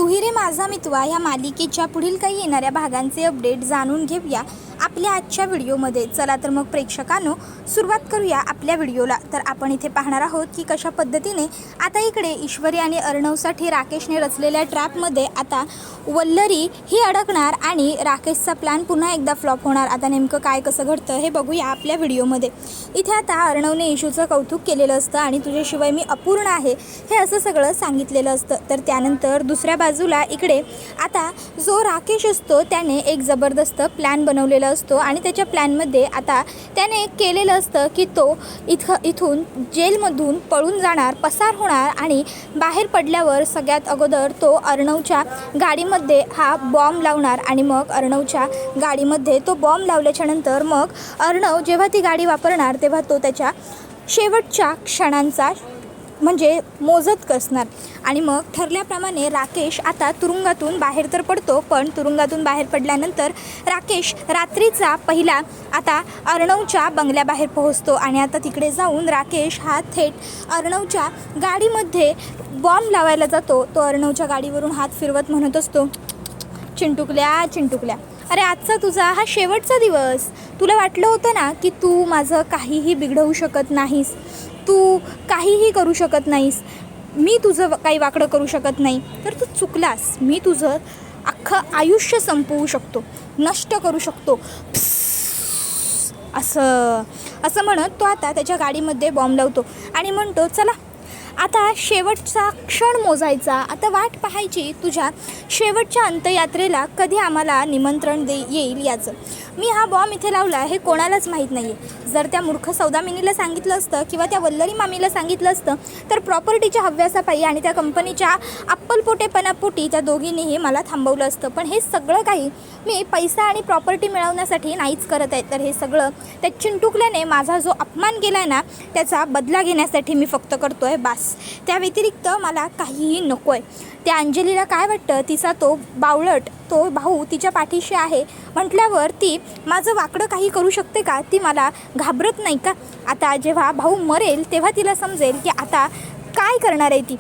तूही रे माझा मितवा ह्या मालिकेच्या पुढील काही येणाऱ्या भागांचे अपडेट जाणून घेऊया आपल्या आजच्या व्हिडिओमध्ये। चला तर मग प्रेक्षकांनो सुरुवात करूया आपल्या व्हिडिओला। तर आपण इथे पाहणार आहोत की कशा पद्धतीने आता इकडे ईश्वरी आणि अर्णवसाठी राकेशने रचलेल्या ट्रॅपमध्ये आता वल्लरी ही अडकणार आणि राकेशचा प्लॅन पुन्हा एकदा फ्लॉप होणार। आता नेमकं काय कसं घडतं हे बघूया आपल्या व्हिडिओमध्ये। इथे आता अर्णवने इशूचं कौतुक केलेलं असतं आणि तुझ्याशिवाय मी अपूर्ण आहे हे असं सगळं सांगितलेलं असतं। तर त्यानंतर दुसऱ्या बाजूला इकडे आता जो राकेश असतो त्याने एक जबरदस्त प्लॅन बनवलेला असतो आणि त्याच्या प्लॅनमध्ये आता त्याने केलेलं असतं की तो इथून जेलमधून पळून जाणार, पसार होणार आणि बाहेर पडल्यावर सगळ्यात अगोदर तो अर्णवच्या गाडीमध्ये हा बॉम्ब लावणार आणि मग अर्णवच्या गाडीमध्ये तो बॉम्ब लावल्याच्या नंतर मग अर्णव जेव्हा ती गाडी वापरणार तेव्हा तो त्याच्या शेवटच्या क्षणांचा म्हणजे मोजत कसणार आणि मग ठरल्याप्रमाणे राकेश आता तुरुंगातून बाहेर तर पडतो, पण तुरुंगातून बाहेर पडल्यानंतर राकेश रात्रीचा पहिला आता अर्णवच्या बंगल्याबाहेर पोहोचतो आणि आता तिकडे जाऊन राकेश हा थेट अर्णवच्या गाडीमध्ये बॉम्ब लावायला जातो। तो अर्णवच्या गाडीवरून हात फिरवत म्हणत असतो, चिंटुकल्या चिंटुकल्या, अरे आजचा तुझा हा शेवटचा दिवस। तुला वाटलं होतं ना की तू माझं काहीही बिघडवू शकत नाहीस, तू काहीही करू शकत नाहीस, मी तुझं काही वाकडं करू शकत नाही, तर तू चुकलास। मी तुझं अख्खं आयुष्य संपवू शकतो, नष्ट करू शकतो, असं म्हणत तो आता त्याच्या गाडीमध्ये बॉम्ब लावतो आणि म्हणतो, चला आता शेवटचा क्षण मोजायचा, आता वाट पाहायची तुझ्या शेवटच्या अंत्ययात्रेला कधी आम्हाला निमंत्रण येईल याचं। मी हा बॉम्ब इथे लावला हे कोणालाच माहीत नाही आहे। जर त्या मूर्ख सौदामिनीला सांगितलं असतं किंवा त्या वल्लरी मामीला सांगितलं असतं तर प्रॉपर्टीच्या हव्यासापायी आणि त्या कंपनीच्या अप्पलपोटेपणापोटी त्या दोघींनीही मला थांबवलं असतं, पण हे सगळं काही मी पैसा आणि प्रॉपर्टी मिळवण्यासाठी नाहीच करत आहे। तर हे सगळं त्या चिंटुकल्याने माझा जो अपमान केला आहे ना त्याचा बदला घेण्यासाठी मी फक्त करतो आहे, बास। त्या व्यतिरिक्त मला काहीही नको आहे। त्या अंजलीला काय वाटतं, तिचा तो बावळट तो भाऊ तिच्या पाठीशी आहे म्हटल्यावर ती माझं वाकडं काही करू शकते का? ती मला घाबरत नाही का? आता जेव्हा भाऊ मरेल तेव्हा तिला समजेल की आता काय करणार आहे ती।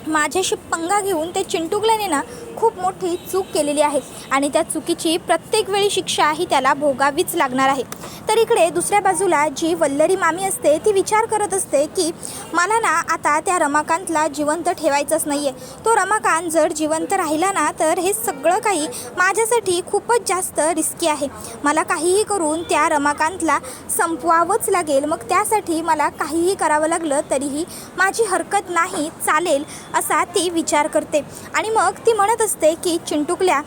माझ्याशी पंगा घेऊन त्या चिंटुकल्याने ना खूप मोठी चूक केलेली आहे आणि त्या चुकीची प्रत्येक वेळी शिक्षा ही त्याला भोगावीच लागणार आहे। तर इकडे दुसऱ्या बाजूला जी वल्लरी मामी असते ती विचार करत असते की मला ना आता त्या रमाकांतला जिवंत ठेवायचंच नाही आहे। तो रमाकांत जर जिवंत राहिला ना तर हे सगळं काही माझ्यासाठी खूपच जास्त रिस्की आहे। मला काहीही करून त्या रमाकांतला संपवावंच लागेल, मग त्यासाठी मला काहीही करावं लागलं तरीही माझी हरकत नाही, चालेल असा ती विचार करते आणि मग ती म्हणत असते की चिंटुकल्या,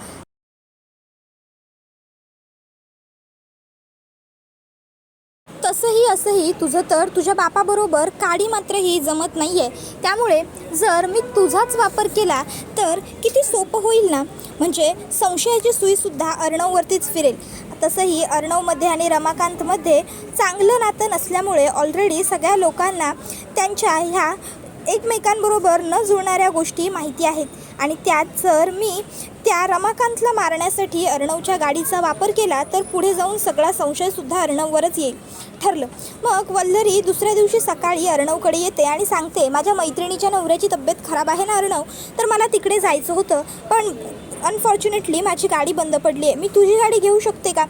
तसंही असंही तुझं तर तुझ्या बापाबरोबर काडी मात्र ही जमत नाही आहे, त्यामुळे जर मी तुझाच वापर केला तर किती सोपं होईल ना, म्हणजे संशयाची सुईसुद्धा अर्णववरतीच फिरेल। तसंही अर्णवमध्ये आणि रमाकांतमध्ये चांगलं नातं नसल्यामुळे ऑलरेडी सगळ्या लोकांना त्यांच्या ह्या एकमेकांबरोबर न जुळणाऱ्या गोष्टी माहिती आहेत आणि त्यात जर मी त्या रमाकांतला मारण्यासाठी अर्णवच्या गाडीचा वापर केला तर पुढे जाऊन सगळा संशयसुद्धा अर्णववरच येईल। ठरलं। मग वल्लरी दुसऱ्या दिवशी सकाळी अर्णवकडे येते आणि सांगते, माझ्या मैत्रिणीच्या नवऱ्याची तब्येत खराब आहे ना अर्णव, तर मला तिकडे जायचं होतं, पण अनफॉर्च्युनेटली माझी गाडी बंद पडली आहे, मी तुझी गाडी घेऊ शकते का?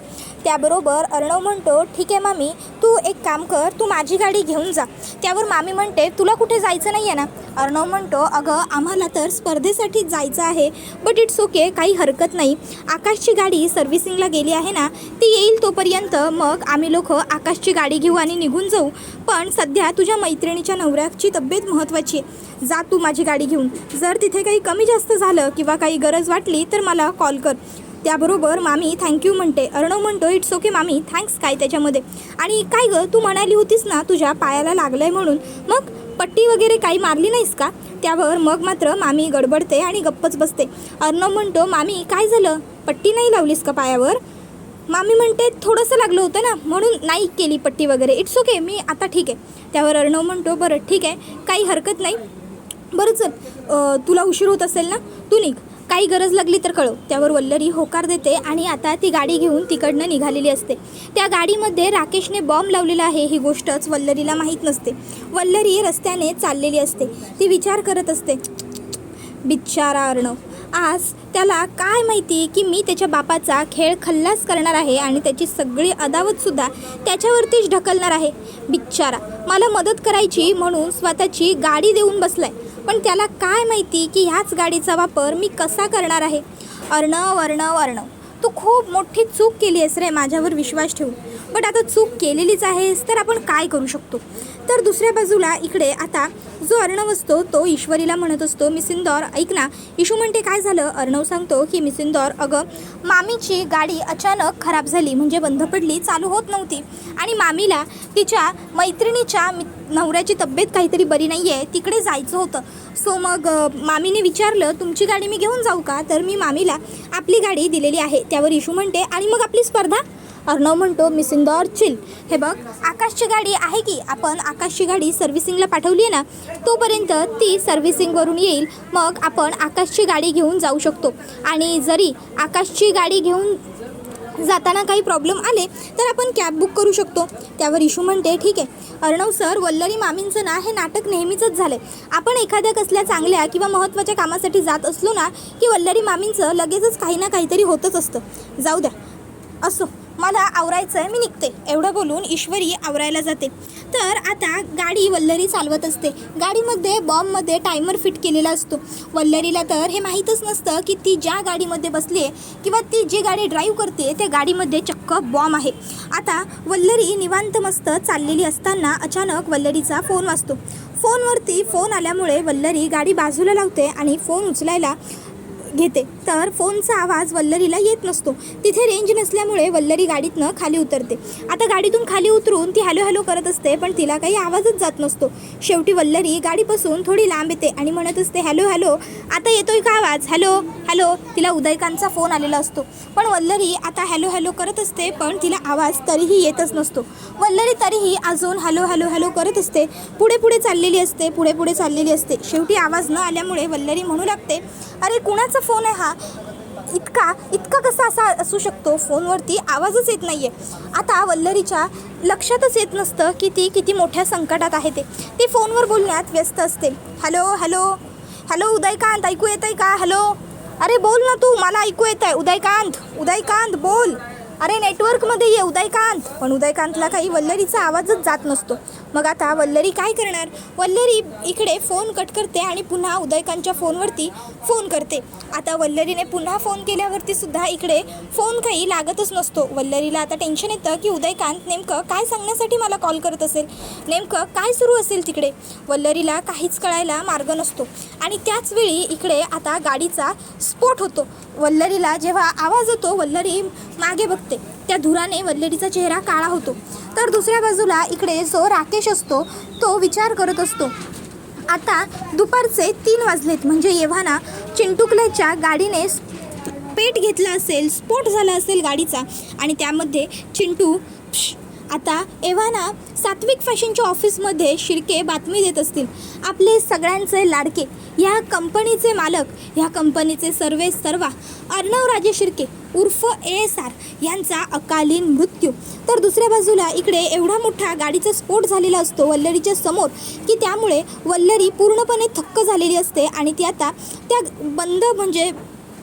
त्याबरोबर अर्णव म्हणतो, ठीक आहे मामी, तू एक काम कर, तू माझी गाडी घेऊन जा। त्यावर मामी म्हणते, तुला कुठे जायचं नाही आहे ना? अर्णव म्हणतो, अगं आम्हाला तर स्पर्धेसाठी जायचं आहे, बट इट्स ओके, काही हरकत नाही। आकाशची गाडी सर्व्हिसिंगला गेली आहे ना, ती येईल तोपर्यंत मग आम्ही लोक आकाशची गाडी घेऊ आणि निघून जाऊ, पण सध्या तुझ्या मैत्रिणीच्या नवऱ्याची तब्येत महत्त्वाची आहे, जा तू माझी गाडी घेऊन। जर तिथे काही कमी जास्त झालं किंवा काही गरज वाटली तर मला कॉल कर। त्याबरोबर मामी थँक्यू म्हणते। अर्णव म्हणतो, इट्स ओके मामी, थँक्स काय त्याच्यामध्ये, आणि काय गं तू म्हणाली होतीस ना तुझ्या पायाला लागलं आहे म्हणून, मग पट्टी वगैरे काही मारली नाहीस का? त्यावर मग मात्र मामी गडबडते आणि गप्पच बसते। अर्णव म्हणतो, मामी काय झालं, पट्टी नाही लावलीस का पायावर? मामी म्हणते, थोडंसं लागलं होतं ना म्हणून नाही केली पट्टी वगैरे, इट्स ओके, मी आता ठीक आहे। त्यावर अर्णव म्हणतो, बरं ठीक आहे, काही हरकत नाही, बरं चल, तुला उशीर होत असेल ना, तू निघ, काही गरज लागली तर कळव। त्यावर वल्लरी होकार देते आणि आता ती गाडी घेऊन तिकडनं निघालेली असते। त्या गाडीमध्ये राकेशने बॉम्ब लावलेला आहे ही गोष्टच वल्लरीला माहीत नसते। वल्लरी रस्त्याने चाललेली असते, ती विचार करत असते, बिचारा अर्णव, आज त्याला काय माहिती की मी त्याच्या बापाचा खेळ खल्लास करणार आहे आणि त्याची सगळी अदावतसुद्धा त्याच्यावरतीच ढकलणार आहे. बिचारा मला मदत करायची म्हणून स्वतःची गाडी देऊन बसलाय, पण त्याला काय माहिती की ह्याच गाडीचा वापर मी कसा करणार आहे. अर्णव अर्णव अर्णव, तू खूप मोठी चूक केली आहेस रे माझ्यावर विश्वास ठेवून. बट आता चूक केलेलीच आहेस तर आपण काय करू शकतो. तर दुसऱ्या बाजूला इकडे आता जो अर्णव असतो तो ईश्वरीला म्हणत असतो, मिसिंदौर ऐक ना. ईशू म्हणते काय झालं. अर्णव सांगतो की मिसिंदौर अगं मामीची गाडी अचानक खराब झाली, म्हणजे बंद पडली, चालू होत नव्हती आणि मामीला तिच्या मैत्रिणीच्या नवऱ्याची तब्येत काहीतरी बरी नाही आहे, तिकडे जायचं होतं. सो मग मामीने विचारलं तुमची गाडी मी घेऊन जाऊ का, तर मी मामीला आपली गाडी दिलेली आहे. त्यावर ईशू म्हणते आणि मग आपली स्पर्धा. अर्णव म्हणतो मिसिंदौर चिल, हे बघ आकाशची गाडी आहे की, आपण आकाशची गाडी सर्व्हिसिंगला पाठवली आहे ना, तोपर्यंत ती सर्व्हिसिंगवरून येईल, मग आपण आकाशची गाडी घेऊन जाऊ शकतो. आणि जरी आकाशची गाडी घेऊन जाताना काही प्रॉब्लेम आले तर आपण कॅब बुक करू शकतो. त्यावर इशू म्हणते ठीक आहे. अर्णव सर, वल्लरी मामींचं ना हे नाटक नेहमीचंच झालं आहे. आपण एखाद्या कसल्या चांगल्या किंवा महत्त्वाच्या कामासाठी जात असलो ना की वल्लरी मामींचं लगेचच काही ना काहीतरी होतच असतं. जाऊ द्या, असो मला आवरायचं आहे, मी निघते. एवढं बोलून ईश्वरी आवरायला जाते. तर आता गाडी वल्लरी चालवत असते. गाडीमध्ये बॉम्बमध्ये टायमर फिट केलेला असतो. वल्लरीला तर हे माहीतच नसतं की ती ज्या गाडीमध्ये बसली आहे किंवा ती जी गाडी ड्राईव्ह करते त्या गाडीमध्ये चक्क बॉम्ब आहे. आता वल्लरी निवांत मस्त चाललेली असताना अचानक वल्लरीचा फोन वाजतो. फोनवरती फोन आल्यामुळे वल्लरी गाडी बाजूला लावते आणि फोन उचलायला घेते. तर फोनचा आवाज वल्लरीला येत नसतो. तिथे रेंज नसल्यामुळे वल्लरी गाडीतनं खाली उतरते. आता गाडीतून खाली उतरून ती हॅलो हॅलो करत असते, पण तिला काही आवाजच जात नसतो. शेवटी वल्लरी गाडीपासून थोडी लांब येते आणि म्हणत असते हॅलो हॅलो, आता येतोय का आवाज, हॅलो हॅलो. तिला उदयकांतचा फोन आलेला असतो, पण वल्लरी आता हॅलो हॅलो करत असते, पण तिला आवाज तरीही येतच नसतो. वल्लरी तरीही अजून हॅलो हॅलो हॅलो करत असते, पुढे पुढे चाललेली असते, पुढे पुढे चाललेली असते. शेवटी आवाज न आल्यामुळे वल्लरी म्हणू लागते अरे कुणाचा फोन आहे हा, इतका कसा असा असू शकतो, फोनवरती आवाजच येत नाही आहे. आता वल्लरीच्या लक्षातच येत नसतं की ती किती मोठ्या संकटात आहे. ती फोनवर बोलण्यात व्यस्त असते. हॅलो हॅलो हॅलो उदयकांत, ऐकू येत आहे का, हॅलो, अरे बोल ना तू, मला ऐकू येत आहे, उदयकांत उदयकांत बोल, अरे नेटवर्कमध्ये ये उदयकांत. पण उदयकांतला काही वल्लरीचा आवाजच जात नसतो. मग आता वल्लरी काय करणार. वल्लरी इकडे फोन कट करते आणि पुन्हा उदयकांतच्या फोनवरती फोन करते. आता वल्लरीने पुन्हा फोन केल्यावरती सुद्धा इकडे फोन काही लागतच नसतो. वल्लरीला आता टेन्शन येतं की उदयकांत नेमकं काय सांगण्यासाठी मला कॉल करत असेल, नेमकं काय सुरू असेल तिकडे. वल्लरीला काहीच कळायला मार्ग नसतो. आणि त्याच वेळी इकडे आता गाडीचा स्फोट होतो. वल्लरीला जेव्हा आवाज येतो वल्लरी मागे बघते, त्या धुराने वल्लरीचा चेहरा काळा होतो. तर दुसऱ्या बाजूला इकडे जो राकेश असतो तो विचार करत असतो. आता दुपारचे 3 वाजलेत, म्हणजे एव्हाना चिंटुकल्याच्या गाडीने पेट घेतला असेल, स्फोट झाला असेल गाडीचा आणि त्यामध्ये चिंटू. आता एव्हाना सात्विक फॅशनच्या ऑफिसमध्ये शिर्के बातमी देत असतील. आपले सगळ्यांचे लाडके, ह्या कंपनीचे मालक, ह्या कंपनीचे सर्वा अर्णव राजे शिर्के उर्फ ASR यांचा अकालीन मृत्यू. तर दुसऱ्या बाजूला इकडे एवढा मोठा गाडीचा स्फोट झालेला असतो वल्लरीच्या समोर की त्यामुळे वल्लरी पूर्णपणे थक्क झालेली असते आणि ती आता त्या बंद म्हणजे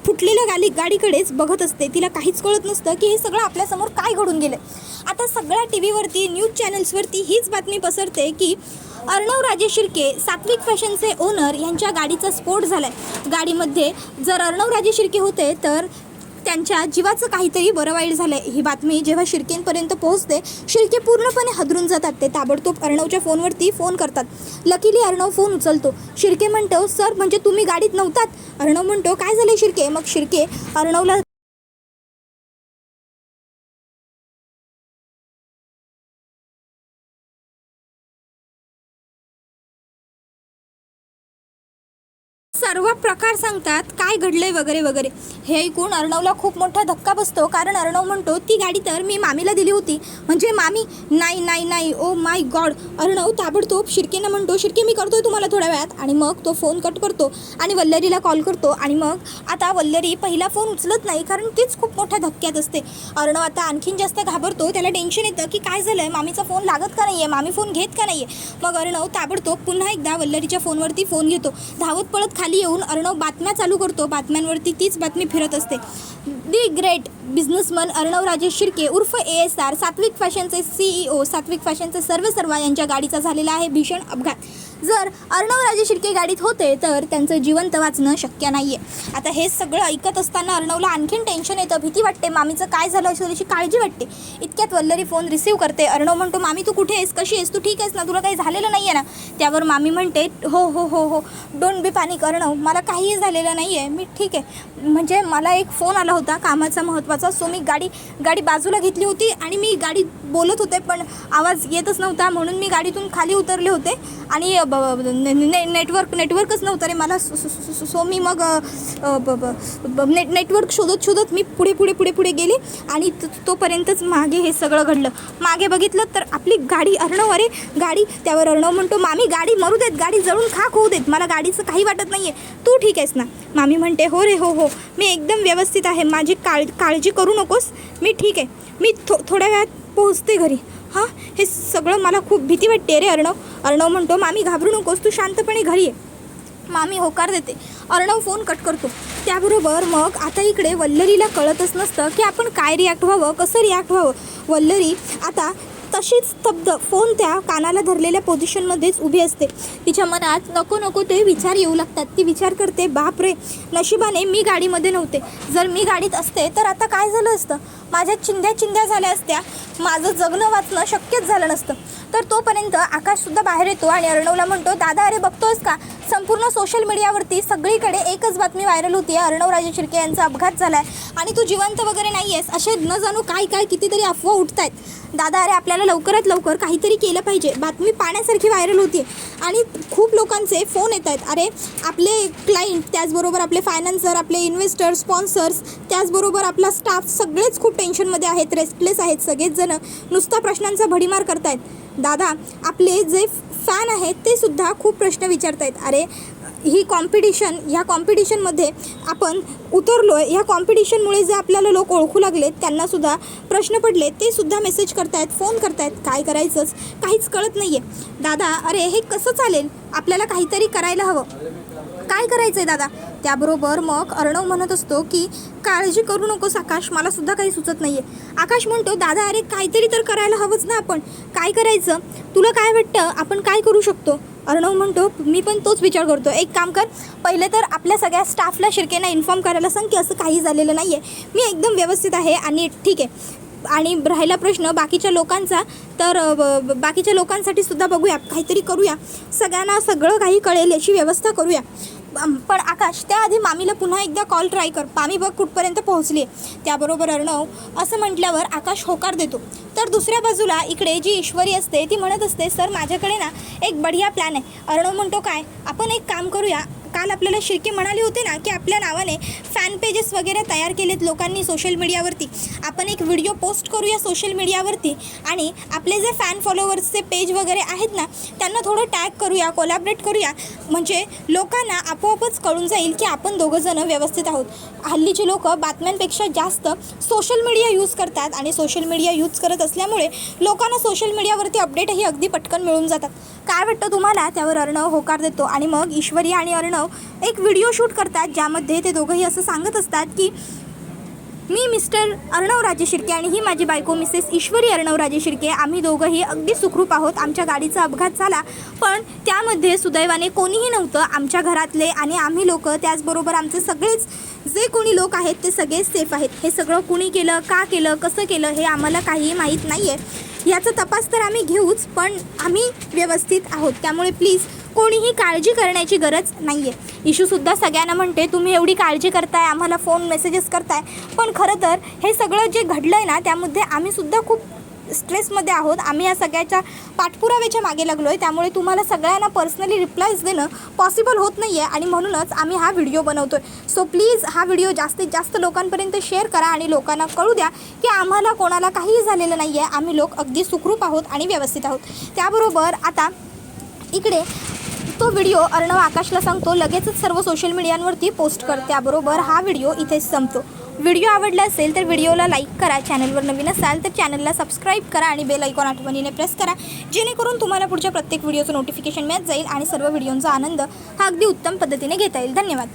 फुटलेल्या गाडीकडेच बघत असते. तिला काहीच कळत नसतं की हे सगळं आपल्यासमोर काय घडून गेलं. आता सगळ्या TV वरती न्यूज चॅनल्सवरती हीच बातमी पसरते की अर्णव राजे शिर्के, सात्विक फॅशनचे ओनर, यांच्या गाडीचा स्फोट झाला आहे. गाडीमध्ये जर अर्णव राजे शिर्के होते तर त्यांच्या जीवाचं काहीतरी बरं वाईट झालं आहे. ही बातमी जेव्हा शिर्केंपर्यंत पोहोचते शिर्के पूर्णपणे हादरून जातात. ते ताबडतोब अर्णवच्या फोनवरती फोन करतात. लकीली अर्णव फोन उचलतो. शिर्के म्हणतो सर म्हणजे तुम्ही गाडीत नव्हतात. अर्णव म्हणतो काय झालं शिर्के. मग शिर्के अर्णवला सर्व प्रकार सांगतात काय घडलंय वगैरे वगैरे. हे ऐकून अर्णवला खूप मोठा धक्का बसतो, कारण अर्णव म्हणतो ती गाडी तर मी मामीला दिली होती. म्हणजे मामी, नाही नाही नाही, ओ माय गॉड. अर्णव ताबडतोब शिर्केंना म्हणतो शिर्के मी करतोय तुम्हाला थोड्या वेळात, आणि मग तो फोन कट करतो आणि वल्लरीला कॉल करतो. आणि मग आता वल्लरी पहिला फोन उचलत नाही, कारण तीच खूप मोठ्या धक्क्यात असते. अर्णव आता आणखीन जास्त घाबरतो. त्याला टेन्शन येतं की काय झालंय, मामीचा फोन लागत का नाहीये, मामी फोन घेत का नाहीये. मग अर्णव ताबडतोब पुन्हा एकदा वल्लरीच्या फोनवरती फोन घेतो. धावत पळत खाली येऊन अर्णव बातम्या चालू करतो. बातम्यांवरती तीच बातमी फिरत असते. The great businessman Arnav Rajesh Shirke उर्फ ASR सात्विक फॅशनचे CEO सात्विक फॅशनचे सर्वेसर्वा यांच्या गाडीचा झालेला आहे भीषण अपघात. जर अर्णव राजे शिर्के गाडीत होते तर त्यांचं जिवंत वाचणं शक्य नाही आहे. आता हे सगळं ऐकत असताना अर्णवला आणखीन टेन्शन येतं, भीती वाटते, मामीचं काय झालं असेल याची काळजी वाटते. इतक्यात वल्लरी फोन रिसीव्ह करते. अर्णव म्हणतो, मामी तू कुठे आहेस, कशी आहेस, तू ठीक आहेस ना, तुला काही झालेलं नाही आहे ना. त्यावर मामी म्हणते, हो हो हो हो डोंट बी पॅनिक अर्णव, मला काहीही झालेलं नाही आहे, मी ठीक आहे. म्हणजे मला एक फोन आला होता कामाचा महत्त्वाचा, सो मी गाडी बाजूला घेतली होती आणि मी गाडी बोलत होते पण आवाज येतच नव्हता म्हणून मी गाडीतून खाली उतरले होते आणि नेटवर्कच नव्हतं रे मला. सो मी मग नेटवर्क शोधत मी पुढे गेले आणि तोपर्यंतच मागे हे सगळं घडलं. मागे बघितलं तर आपली गाडी अरे गाडी. त्यावर अर्णव म्हणतो, मामी गाडी मरू देत, गाडी जळून खाक होऊ देत, मला गाडीचं काही वाटत नाही आहे, तू ठीक आहेस ना. मामी म्हणते, हो रे हो, मी एकदम व्यवस्थित आहे, माझी काळजी करू नकोस, मी ठीक आहे, मी थोड्या वेळात पोहोचते घरी. हां, हे सगळं मला खूप भीती वाटते रे अर्णव म्हणतो, मामी घाबरू नकोस, तू शांतपणे घरी ये. मामी होकार देते. अर्णव फोन कट करतो. त्याबरोबर मग आता इकडे वल्लरीला कळतच नसतं की आपण काय रिॲक्ट व्हावं, कसं रिॲक्ट व्हावं. वल्लरी आता तशीच स्तब्ध, फोन त्या कानाला धरलेल्या पोझिशनमध्येच उभी असते. तिच्या मनात नको ते विचार येऊ लागतात. ती विचार करते, बापरे, नशिबाने मी गाडीमध्ये नव्हते, जर मी गाडीत असते तर आता काय झालं असतं, माझ्या चिंध्या झाल्या असत्या, माझं जगणं वाचणं शक्यच झालं नसतं. तर तोपर्यंत आकाशसुद्धा बाहेर येतो आणि अर्णवला म्हणतो, दादा अरे बघतोस का, संपूर्ण सोशल मीडियावरती सगळीकडे एकच बातमी व्हायरल होती आहे, अर्णव राजे शिर्के यांचा अपघात झाला आहे आणि तू जिवंत वगैरे नाही आहेस, असे न जाणू काय कितीतरी अफवा उठत आहेत. दादा अरे आपल्याला लवकरात लवकर काहीतरी केलं पाहिजे, बातमी पाण्यासारखी व्हायरल होती आणि खूप लोकांचे फोन येत आहेत. अरे आपले क्लायंट, त्याचबरोबर आपले फायनान्सर, आपले इन्व्हेस्टर, स्पॉन्सर्स, त्याचबरोबर आपला स्टाफ सगळेच खूप टेन्शनमध्ये आहेत, रेस्टलेस आहेत, सगळेच जण नुसता प्रश्नांचा भडीमार करतायत. दादा आपले जे फॅन आहेत ते सुद्धा खूप प्रश्न विचारत आहेत. अरे ही कॉम्पिटिशन, ह्या कॉम्पिटिशनमध्ये आपण उतरलो आहे, ह्या कॉम्पिटिशनमुळे जे आपल्याला लोक ओळखू लागलेत त्यांनासुद्धा प्रश्न पडले, ते सुद्धा मेसेज करतायत, फोन करतायत, काय करायचंच काहीच कळत नाही आहे. दादा अरे हे कसं चालेल, आपल्याला काहीतरी करायला हवं, काय करायचं आहे दादा. त्याबरोबर मग अर्णव म्हणत असतो की काळजी करू नकोस आकाश, मला सुद्धा काही सुचत नाही आहे. आकाश म्हणतो, दादा अरे काहीतरी तर करायला हवंच ना, आपण काय करायचं, तुला काय वाटतं आपण काय करू शकतो. अर्णव म्हणतो, मी पण तोच विचार करतो, एक काम कर, पहिले तर आपल्या सगळ्या स्टाफला शिर्केंना इन्फॉर्म करायला सांग की असं काही झालेलं नाही आहे, मी एकदम व्यवस्थित आहे आणि ठीक आहे. आणि राहिला प्रश्न बाकीच्या लोकांचा, तर बाकीच्या लोकांसाठी सुद्धा बघूया, काहीतरी करूया, सगळ्यांना सगळं काही कळेल याची व्यवस्था करूया. पण आकाश त्याआधी मामीला पुन्हा एकदा कॉल ट्राय कर, मामी बघ कुठपर्यंत पोहोचली आहे. त्याबरोबर अर्णव असं म्हटल्यावर आकाश होकार देतो. तर दुसऱ्या बाजूला इकडे जी ईश्वरी असते ती म्हणत असते, सर माझ्याकडे ना एक बढिया प्लॅन आहे. अर्णव म्हणतो, काय, आपण एक काम करूया, काल आपल्याला शिर्के म्हणाले होते ना की आपल्या नावाने फॅन पेजेस वगैरे तयार केलेत लोकांनी सोशल मीडियावरती, आपण एक व्हिडिओ पोस्ट करूया सोशल मीडियावरती आणि आपले जे फॅन फॉलोवर्सचे पेज वगैरे आहेत ना त्यांना थोडं टॅग करूया, कोलॅबरेट करूया, म्हणजे लोकांना आपोआपच कळून जाईल की आपण दोघंजणं व्यवस्थित आहोत. हल्लीची लोक बातम्यांपेक्षा जास्त सोशल मीडिया यूज करतात आणि सोशल मीडिया यूज करत असल्यामुळे लोकांना सोशल मीडियावरती अपडेटही अगदी पटकन मिळून जातात. काय वाटतं तुम्हाला. त्यावर अर्णव होकार देतो आणि मग ईश्वरी आणि अर्णव एक व्हिडिओ शूट करतात ज्यामध्ये ते दोघंही असं सांगत असतात की मी मिस्टर अर्णव राजे शिर्के आणि ही माझी बायको मिसेस ईश्वरी अर्णव राजे शिर्के, आम्ही दोघंही अगदी सुखरूप आहोत. आमच्या गाडीचा अपघात झाला पण त्यामध्ये सुदैवाने कोणीही नव्हतं, आमच्या घरातले आणि आम्ही लोक, त्याचबरोबर आमचे सगळेच जे कोणी लोक आहेत ते सगळे सेफ आहेत. हे सगळं कुणी केलं, का केलं, कसं केलं हे आम्हाला काहीही माहीत नाही आहे, याचा तपास तर आम्ही घेऊच, पण आम्ही व्यवस्थित आहोत, त्यामुळे प्लीज कोणीही काळजी करण्याची गरज नाही आहे. इशूसुद्धा सगळ्यांना म्हणते, तुम्ही एवढी काळजी करताय, आम्हाला फोन मेसेजेस करताय, पण खरं तर हे सगळं जे घडलं आहे ना त्यामध्ये आम्हीसुद्धा खूप स्ट्रेसमध्ये आहोत, आम्ही या सगळ्याच्या पाठपुराव्याच्या मागे लागलो आहे, त्यामुळे तुम्हाला सगळ्यांना पर्सनली रिप्लायज देणं पॉसिबल होत नाही आहे आणि म्हणूनच आम्ही हा व्हिडिओ बनवतो आहे. सो प्लीज हा व्हिडिओ जास्तीत जास्त लोकांपर्यंत शेअर करा आणि लोकांना कळू द्या की आम्हाला कोणाला काहीही झालेलं नाही आहे, आम्ही लोक अगदी सुखरूप आहोत आणि व्यवस्थित आहोत. त्याबरोबर आता इकडे तो व्हिडिओ अर्णव आकाशला सांगतो, लगेचच सर्व सोशल मीडियांवरती पोस्ट कर. त्याबरोबर हा व्हिडिओ इथेच संपतो. व्हिडिओ आवडला असेल तर व्हिडिओला लाईक करा, चॅनलवर नवीन असाल तर चॅनलला सबस्क्राईब करा आणि बेल आयकॉन आठवणीने प्रेस करा, जेणेकरून तुम्हाला पुढच्या प्रत्येक व्हिडिओचं नोटिफिकेशन मिळत जाईल आणि सर्व व्हिडिओंचा आनंद हा अगदी उत्तम पद्धतीने घेता येईल. धन्यवाद.